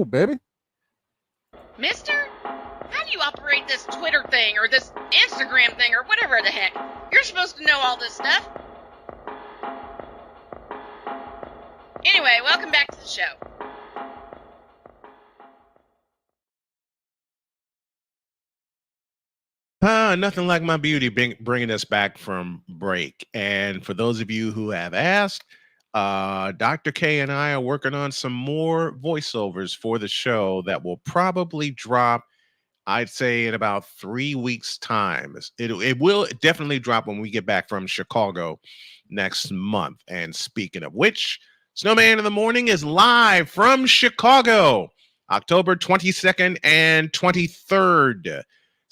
go, baby. Mister, how do you operate this Twitter thing or this Instagram thing or whatever the heck? You're supposed to know all this stuff. Anyway, welcome back to the show. Nothing like my beauty bringing us back from break. And for those of you who have asked, Dr. K and I are working on some more voiceovers for the show that will probably drop, I'd say, in about 3 weeks' time. It will definitely drop when we get back from Chicago next month. And speaking of which, Snowman in the Morning is live from Chicago, October 22nd and 23rd.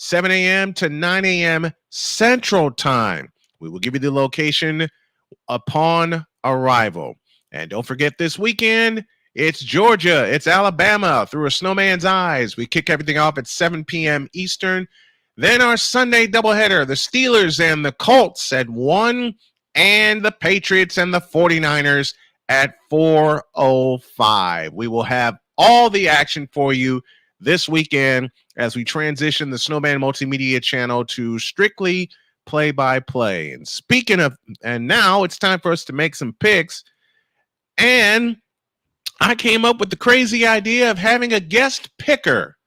7 a.m. to 9 a.m. Central Time. We will give you the location upon arrival. And don't forget this weekend, it's Georgia, it's Alabama, Through a Snowman's Eyes. We kick everything off at 7 p.m. Eastern. Then our Sunday doubleheader, the Steelers and the Colts at 1, and the Patriots and the 49ers at 4:05. We will have all the action for you this weekend as we transition the Snowman Multimedia channel to strictly play-by-play. And speaking of, and now it's time for us to make some picks. And I came up with the crazy idea of having a guest picker.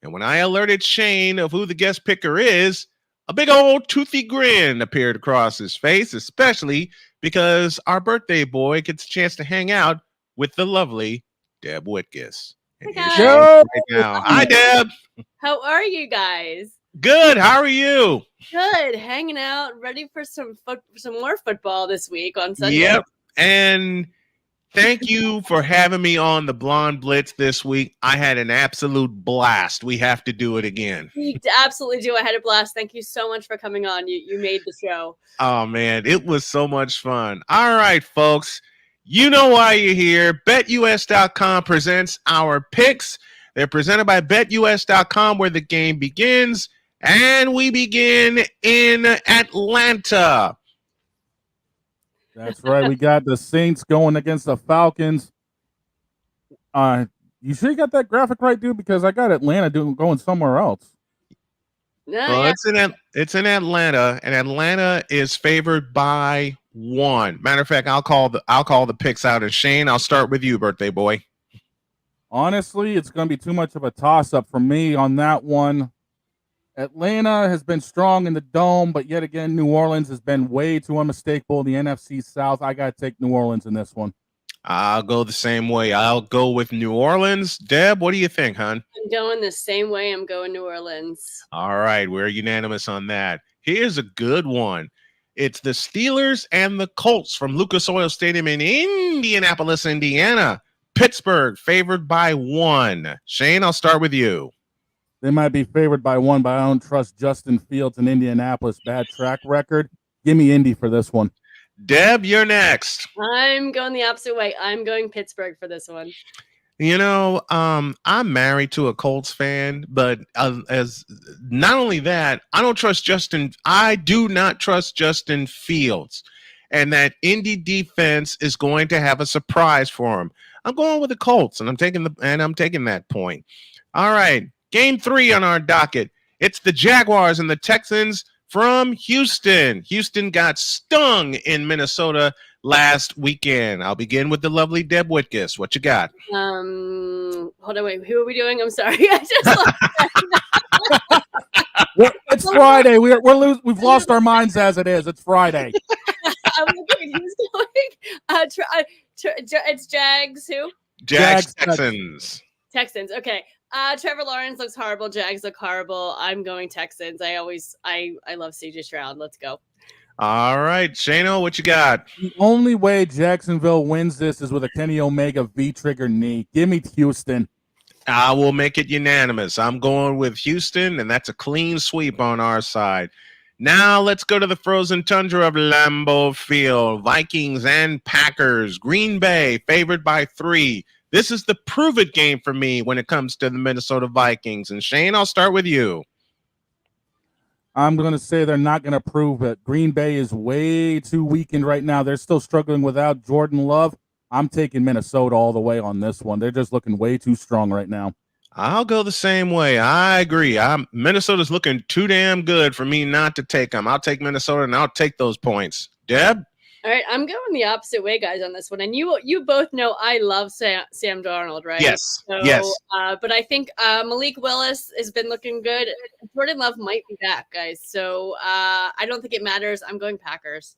And when I alerted Shane of who the guest picker is, a big old toothy grin appeared across his face, especially because our birthday boy gets a chance to hang out with the lovely Deb Whitkus. Hey right now. Hi, Deb. How are you guys? Good. How are you? Good. Hanging out, ready for some more football this week on Sunday. Yep. And thank you for having me on the Blonde Blitz this week. I had an absolute blast. We have to do it again. You absolutely do. I had a blast. Thank you so much for coming on. You made the show. Oh, man. It was so much fun. All right, folks. You know why you're here. BetUS.com presents our picks. They're presented by BetUS.com, where the game begins. And we begin in Atlanta. That's right. We got the Saints going against the Falcons. You sure you got that graphic right, dude? Because I got Atlanta going somewhere else. Well, it's in Atlanta, and Atlanta is favored by 1. Matter of fact, I'll call the picks out. And Shane, I'll start with you, birthday boy. Honestly, it's going to be too much of a toss-up for me on that one. Atlanta has been strong in the dome, but yet again, New Orleans has been way too unmistakable in the NFC South. I got to take New Orleans in this one. I'll go the same way. I'll go with New Orleans. Deb, what do you think, hon? I'm going the same way. I'm going New Orleans. All right, we're unanimous on that. Here's a good one. It's the Steelers and the Colts from Lucas Oil Stadium in Indianapolis, Indiana. Pittsburgh favored by 1. Shane, I'll start with you. They might be favored by 1, but I don't trust Justin Fields in Indianapolis. Bad track record. Give me Indy for this one. Deb, you're next. I'm going the opposite way. I'm going Pittsburgh for this one. You know, I'm married to a Colts fan, but as not only that, I do not trust Justin Fields, and that Indy defense is going to have a surprise for him. I'm going with the Colts, and I'm taking that point. All right, game 3 on our docket. It's the Jaguars and the Texans from Houston. Houston got stung in Minnesota last weekend. I'll begin with the lovely Deb Whitkus. What you got? Hold on, wait. Who are we doing? I'm sorry. I just it's Friday. We've lost our minds as it is. It's Friday. I'm looking at who's going. It's Jags. Who? Jags Texans. Texans. Okay. Trevor Lawrence looks horrible. Jags look horrible. I'm going Texans. I love CJ Stroud. Let's go. All right, Shano, what you got? The only way Jacksonville wins this is with a Kenny Omega V-trigger knee. Give me Houston. I will make it unanimous. I'm going with Houston, and that's a clean sweep on our side. Now let's go to the frozen tundra of Lambeau Field. Vikings and Packers. Green Bay favored by 3. This is the prove-it game for me when it comes to the Minnesota Vikings. And Shane, I'll start with you. I'm going to say they're not going to prove it. Green Bay is way too weakened right now. They're still struggling without Jordan Love. I'm taking Minnesota all the way on this one. They're just looking way too strong right now. I'll go the same way. I agree. Minnesota's looking too damn good for me not to take them. I'll take Minnesota and I'll take those points. Deb? All right, I'm going the opposite way, guys, on this one. And you both know I love Sam Darnold, right? Yes. So, yes. But I think Malik Willis has been looking good. Jordan Love might be back, guys. So I don't think it matters. I'm going Packers.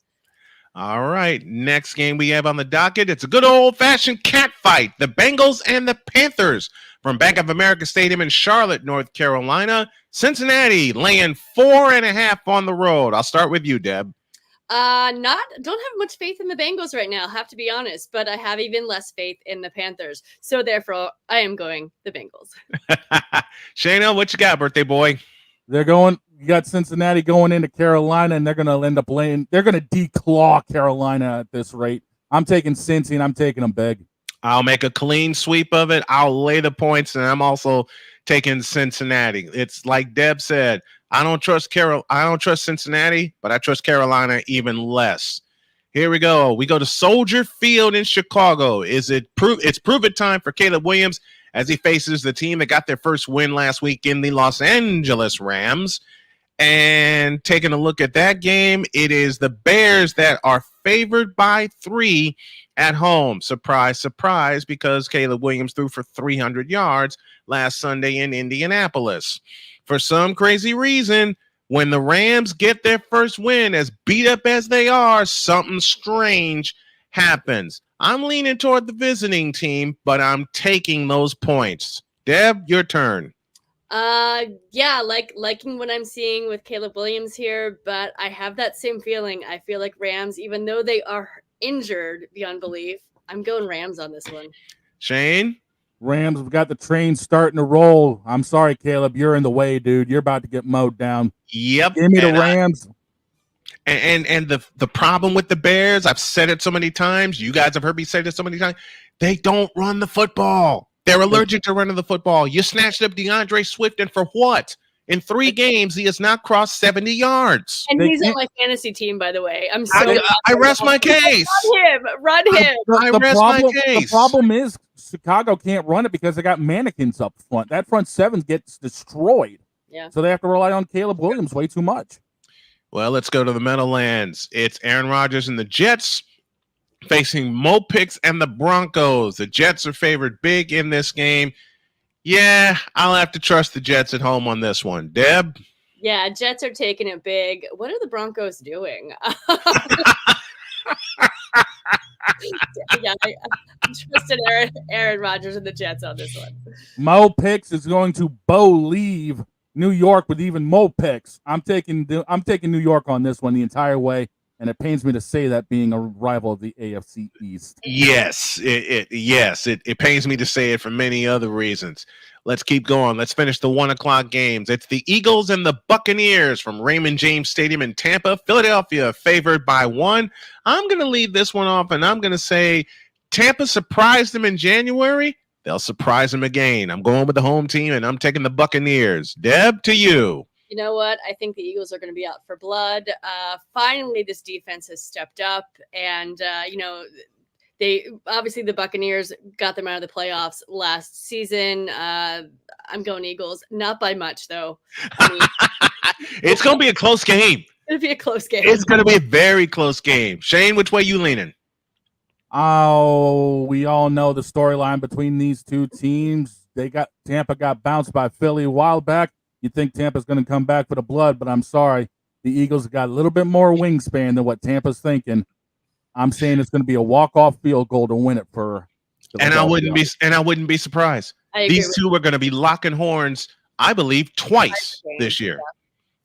All right. Next game we have on the docket. It's a good old-fashioned cat fight. The Bengals and the Panthers from Bank of America Stadium in Charlotte, North Carolina. Cincinnati laying 4.5 on the road. I'll start with you, Deb. Don't have much faith in the Bengals right now, have to be honest, but I have even less faith in the Panthers. So therefore, I am going the Bengals. Shayna, what you got, birthday boy? You got Cincinnati going into Carolina, and they're going to end up they're going to declaw Carolina at this rate. I'm taking Cincy, and I'm taking them big. I'll make a clean sweep of it. I'll lay the points, and I'm also taking Cincinnati. It's like Deb said, I don't trust Cincinnati, but I trust Carolina even less. Here we go. We go to Soldier Field in Chicago. It's prove-it time for Caleb Williams as he faces the team that got their first win last week in the Los Angeles Rams. And taking a look at that game, it is the Bears that are favored by 3 at home. Surprise, surprise, because Caleb Williams threw for 300 yards last Sunday in Indianapolis. For some crazy reason, when the Rams get their first win, as beat up as they are, something strange happens. I'm leaning toward the visiting team, but I'm taking those points. Deb, your turn. Liking what I'm seeing with Caleb Williams here, but I have that same feeling. I feel like Rams, even though they are injured beyond belief, I'm going Rams on this one. Shane? Rams have got the train starting to roll. I'm sorry, Caleb. You're in the way, dude. You're about to get mowed down. Yep. Give me the Rams. And the problem with the Bears, I've said it so many times. You guys have heard me say this so many times. They don't run the football. They're allergic to running the football. You snatched up DeAndre Swift, and for what? In 3 games, he has not crossed 70 yards. And he's on my fantasy team, by the way. I'm so I rest my case. Run him. The problem is Chicago can't run it because they got mannequins up front. That front 7 gets destroyed. Yeah. So they have to rely on Caleb Williams way too much. Well, let's go to the Meadowlands. It's Aaron Rodgers and the Jets facing Mo Picks and the Broncos. The Jets are favored big in this game. Yeah, I'll have to trust the Jets at home on this one. Deb? Yeah, Jets are taking it big. What are the Broncos doing? Yeah, I'm trusting Aaron Rodgers and the Jets on this one. Mo Picks is going to leave New York with even Mo Picks. I'm taking New York on this one the entire way, and it pains me to say that being a rival of the AFC East. Yes, it pains me to say it for many other reasons. Let's keep going. Let's finish the 1:00 games. It's the Eagles and the Buccaneers from Raymond James Stadium in Tampa. Philadelphia favored by 1. I'm going to lead this one off, and I'm going to say Tampa surprised them in January. They'll surprise them again. I'm going with the home team, and I'm taking the Buccaneers. Deb, to you. You know what? I think the Eagles are going to be out for blood. Finally, this defense has stepped up, and they obviously the Buccaneers got them out of the playoffs last season. I'm going Eagles, not by much though. It's going to be a close game. It'll be a close game. It's going to be a very close game. Shane, which way you leaning? Oh, we all know the storyline between these two teams. Tampa got bounced by Philly a while back. You think Tampa's going to come back for the blood, but I'm sorry. The Eagles got a little bit more wingspan than what Tampa's thinking. I'm saying it's going to be a walk-off field goal to win it for. And I wouldn't be surprised. These two are going to be locking horns, I believe, twice this year.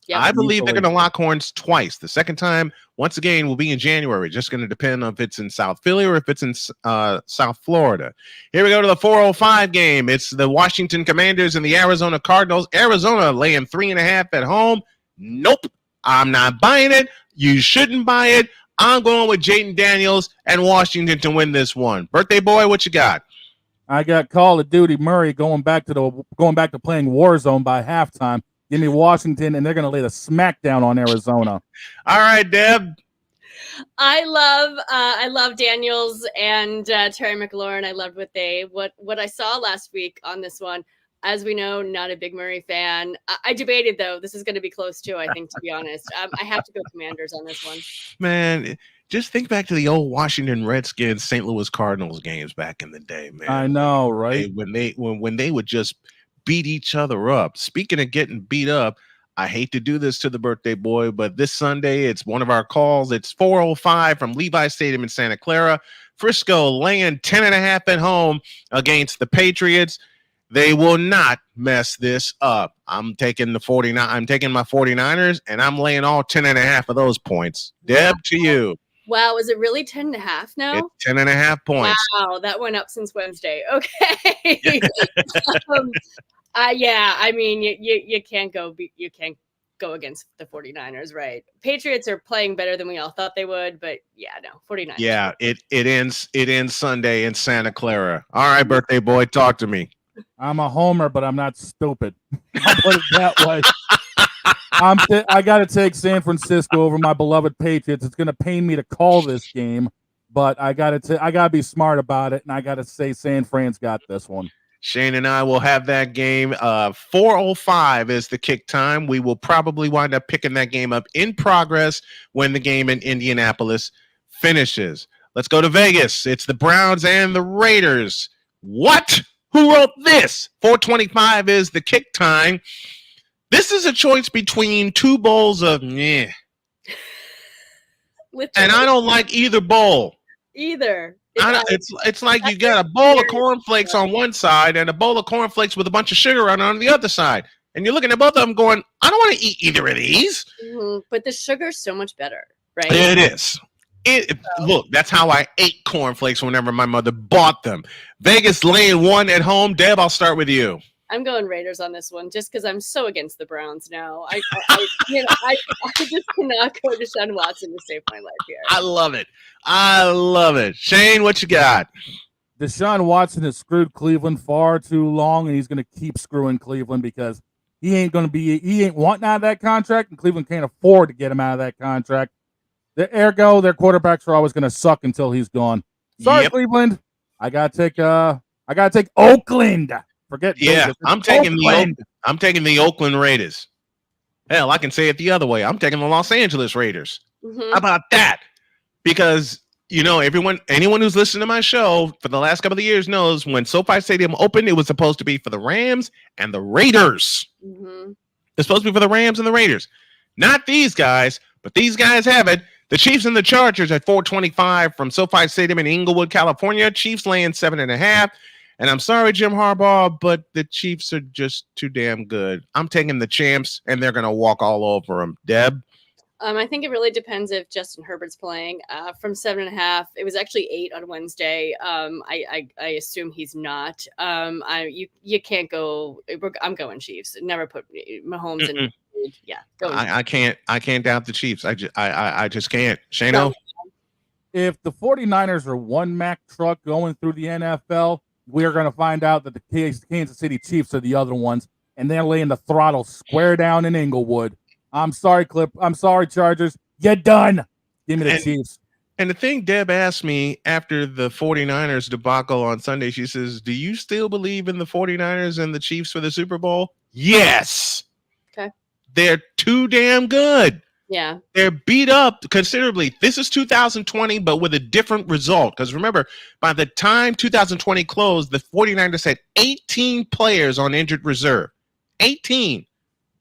Yep. I believe they're going to lock horns twice. The second time, once again, will be in January. Just going to depend on if it's in South Philly or if it's in South Florida. Here we go to the 4:05 game. It's the Washington Commanders and the Arizona Cardinals. Arizona laying 3.5 at home. Nope, I'm not buying it. You shouldn't buy it. I'm going with Jaden Daniels and Washington to win this one. Birthday boy, what you got? I got Call of Duty Murray going back to playing Warzone by halftime. Give me Washington, and they're going to lay the smackdown on Arizona. All right, Deb. I love Daniels and Terry McLaurin. I loved what I saw last week on this one. As we know, not a big Murray fan. I debated though. This is going to be close too. I think, to be honest, I have to go Commanders on this one. Man, just think back to the old Washington Redskins, St. Louis Cardinals games back in the day, man. I know, right? When they would just beat each other up. Speaking of getting beat up, I hate to do this to the birthday boy, but this Sunday it's one of our calls. It's 4:05 from Levi Stadium in Santa Clara. Frisco laying 10.5 at home against the Patriots. They will not mess this up. I'm taking my 49ers, and I'm laying all 10.5 of those points. Deb, to you. Wow, is it really 10.5 now? It's 10.5 points. Wow, that went up since Wednesday. Okay. Yeah, I mean, you can't go against the 49ers, right? Patriots are playing better than we all thought they would, but yeah, no, 49ers. Yeah, it ends Sunday in Santa Clara. All right, birthday boy, talk to me. I'm a homer, but I'm not stupid. I'll put it that way. I got to take San Francisco over my beloved Patriots. It's going to pain me to call this game, but I got to be smart about it, and I got to say San Fran's got this one. Shane and I will have that game. 4:05 is the kick time. We will probably wind up picking that game up in progress when the game in Indianapolis finishes. Let's go to Vegas. It's the Browns and the Raiders. What? Who wrote this? 4:25 is the kick time. This is a choice between two bowls of meh. And I don't like either bowl. Either. It's like you got a bowl of cornflakes on one side and a bowl of cornflakes with a bunch of sugar on the other side. And you're looking at both of them going, I don't want to eat either of these. Mm-hmm. But the sugar's so much better, right? It is. Look, that's how I ate cornflakes whenever my mother bought them. Vegas laying 1 at home. Deb, I'll start with you. I'm going Raiders on this one just because I'm so against the Browns now. I just cannot go to Deshaun Watson to save my life here. I love it. Shane, what you got? Deshaun Watson has screwed Cleveland far too long, and he's going to keep screwing Cleveland because he ain't wanting out of that contract, and Cleveland can't afford to get him out of that contract. Ergo, their quarterbacks are always going to suck until he's gone. Sorry, Cleveland. I gotta take Oakland. Forget. Yeah, Vegas. I'm taking the Oakland Raiders. Hell, I can say it the other way. I'm taking the Los Angeles Raiders. Mm-hmm. How about that? Because anyone who's listened to my show for the last couple of years knows when SoFi Stadium opened, it was supposed to be for the Rams and the Raiders. Mm-hmm. It's supposed to be for the Rams and the Raiders. Not these guys, but these guys have it. The Chiefs and the Chargers at 4:25 from SoFi Stadium in Inglewood, California. Chiefs laying 7.5. And I'm sorry, Jim Harbaugh, but the Chiefs are just too damn good. I'm taking the champs, and they're going to walk all over them. Deb? I think it really depends if Justin Herbert's playing. From 7.5, it was actually 8 on Wednesday. I assume he's not. You can't go. I'm going Chiefs. Never put Mahomes in. Yeah, I can't doubt the Chiefs. I just can't. Shano? If the 49ers are one Mack truck going through the NFL, we are going to find out that the Kansas City Chiefs are the other ones, and they're laying the throttle square down in Inglewood. I'm sorry, I'm sorry, Chargers. You're done. Give me the Chiefs. And the thing Deb asked me after the 49ers debacle on Sunday, she says, do you still believe in the 49ers and the Chiefs for the Super Bowl? Yes. Okay. They're too damn good. Yeah. They're beat up considerably. This is 2020, but with a different result. Because remember, by the time 2020 closed, the 49ers had 18 players on injured reserve. 18.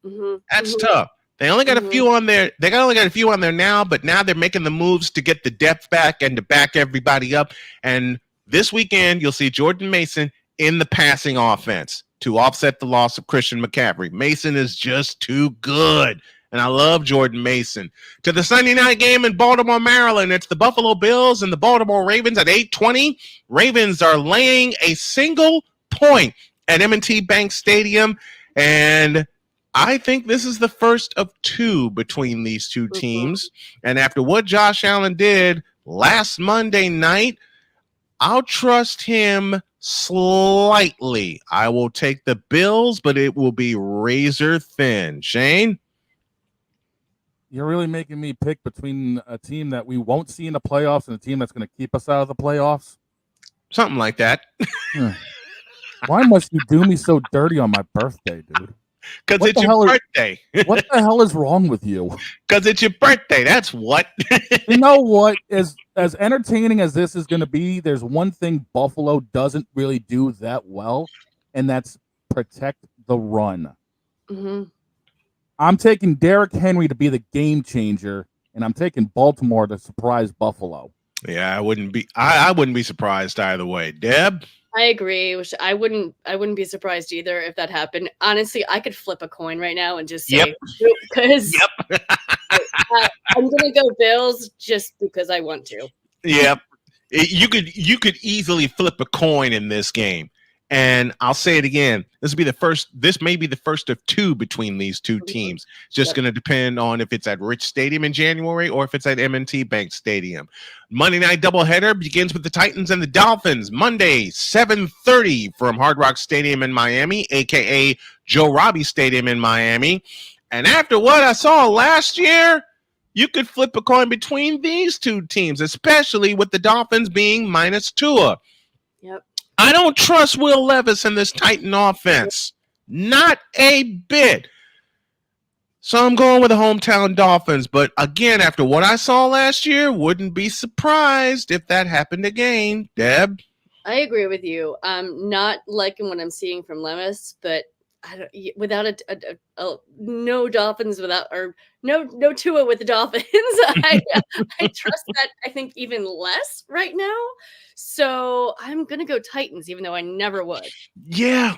Mm-hmm. That's tough. They only got a few on there. Only got a few on there now, but now they're making the moves to get the depth back and to back everybody up. And this weekend, you'll see Jordan Mason in the passing offense to offset the loss of Christian McCaffrey. Mason is just too good. And I love Jordan Mason. To the Sunday night game in Baltimore, Maryland. It's the Buffalo Bills and the Baltimore Ravens at 8:20. Ravens are laying a single point at M&T Bank Stadium. And I think this is the first of two between these two teams. And after what Josh Allen did last Monday night, I'll trust him slightly. I will take the Bills, but it will be razor thin. Shane? You're really making me pick between a team that we won't see in the playoffs and a team that's going to keep us out of the playoffs. Something like that. Why must you do me so dirty on my birthday, dude? Because What it's the your hell is- birthday. What the hell is wrong with you? Because it's your birthday. That's what. You know what? As entertaining as this is going to be, there's one thing Buffalo doesn't really do that well, and that's protect the run. Mm-hmm. I'm taking Derrick Henry to be the game changer, and I'm taking Baltimore to surprise Buffalo. Yeah, I wouldn't be surprised either way. Deb? I agree. Which I wouldn't be surprised either if that happened. Honestly, I could flip a coin right now and just say because I'm gonna go Bills just because I want to. Yep. You could easily flip a coin in this game. And I'll say it again. This may be the first of two between these two teams. It's just going to depend on if it's at Rich Stadium in January or if it's at M&T Bank Stadium. Monday night doubleheader begins with the Titans and the Dolphins. Monday, 7:30 from Hard Rock Stadium in Miami, aka Joe Robbie Stadium in Miami. And after what I saw last year, you could flip a coin between these two teams, especially with the Dolphins being minus Tua. Yep. I don't trust Will Levis in this Titan offense. Not a bit. So I'm going with the hometown Dolphins. But again, after what I saw last year, wouldn't be surprised if that happened again. Deb? I agree with you. Not liking what I'm seeing from Levis, but without no Dolphins no Tua with the Dolphins. I trust that I think even less right now. So I'm gonna go Titans, even though I never would. Yeah,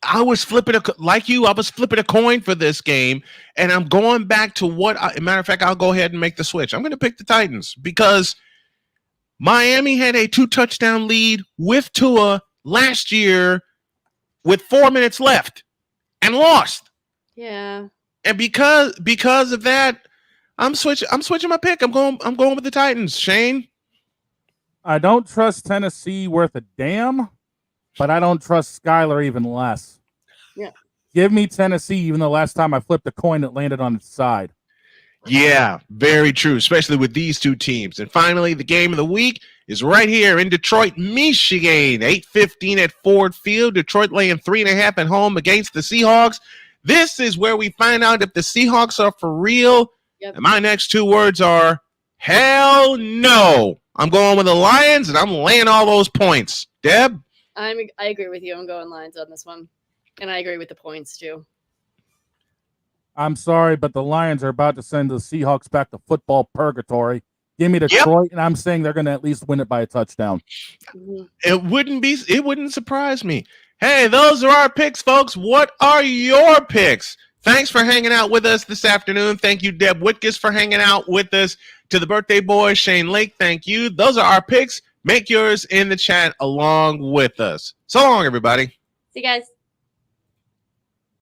I was flipping a coin for this game, and I'm going back to matter of fact, I'll go ahead and make the switch. I'm going to pick the Titans because Miami had a 2-touchdown lead with Tua last year with 4 minutes left and lost. Yeah. And because of that, I'm switching my pick. I'm going with the Titans. Shane? I don't trust Tennessee worth a damn, but I don't trust Skyler even less. Yeah. Give me Tennessee, even the last time I flipped a coin that landed on its side. Yeah, very true, especially with these two teams. And finally, the game of the week is right here in Detroit, Michigan, 8:15 at Ford Field. Detroit laying 3.5 at home against the Seahawks. This is where we find out if the Seahawks are for real. Yep. And my next two words are hell no. I'm going with the Lions, and I'm laying all those points. Deb? I agree with you. I'm going Lions on this one. And I agree with the points, too. I'm sorry, but the Lions are about to send the Seahawks back to football purgatory. Give me Detroit, and I'm saying they're going to at least win it by a touchdown. Mm-hmm. It wouldn't surprise me. Hey, those are our picks, folks. What are your picks? Thanks for hanging out with us this afternoon. Thank you, Deb Whitkus, for hanging out with us. To the birthday boy, Shane Lake, thank you. Those are our picks. Make yours in the chat along with us. So long, everybody. See you guys.